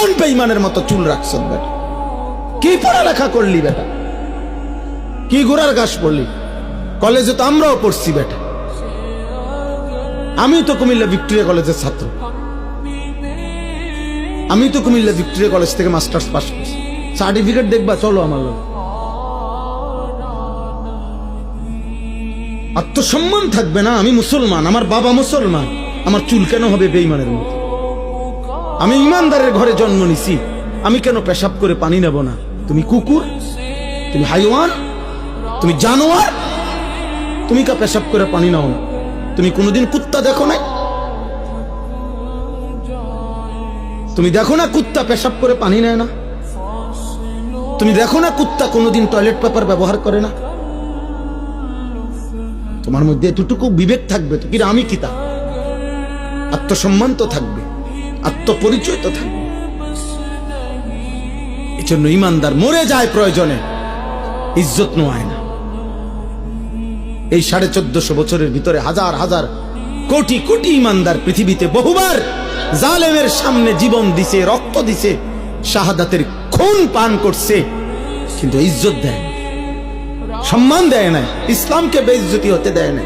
কোন বেঈমানের মতো চুল রাখছ বেটা? কি পড়ালেখা করলি বেটা? কি গোড়ার ঘাস পড়লি? কলেজে তো আমরাও পড়ছি বেটা। আমি তো কুমিল্লা ভিক্টোরিয়া কলেজের ছাত্র, আমি তো কুমিল্লা ভিক্টোরিয়া কলেজ থেকে মাস্টার্স পাস করছি। সার্টিফিকেট দেখবা, চলো আমার লোক। আত্মসম্মান থাকবে না? আমি মুসলমান, আমার বাবা মুসলমান, আমার চুল কেন হবে বেঈমানের মতো? আমি ইমানদারের ঘরে জন্ম নিছি, আমি কেন পেশাব করে পানি নেব না? তুমি কুকুর, তুমি হাইওয়ান, তুমি জানোয়ার, তুমি কা পেশাব করে পানি নাও না? তুমি কোনোদিন কুত্তা দেখো না? তুমি দেখো না কুত্তা পেশাব করে পানি নেয় না? তুমি দেখো না কুত্তা কোনোদিন টয়লেট পেপার ব্যবহার করে না? তোমার মধ্যে এতটুকু বিবেক থাকবে তো, কিরা আমি কিতা, আত্মসম্মান তো থাকবে, আত্মপরিচয় তো থাকবে। এই জন্য ইমানদার মরে যায় প্রয়োজনে, ইজ্জত নোয়ায় না। এই 1450 বছরের ভিতরে হাজার হাজার কোটি কোটি ইমানদার পৃথিবীতে বহুবার জালেমের সামনে জীবন দিছে, রক্ত দিছে, শাহাদাতের খুন পান করছে, কিন্তু ইজ্জত দেয় না, সম্মান দেয় না, ইসলামকে বেইজ্জতি হতে দেয় না।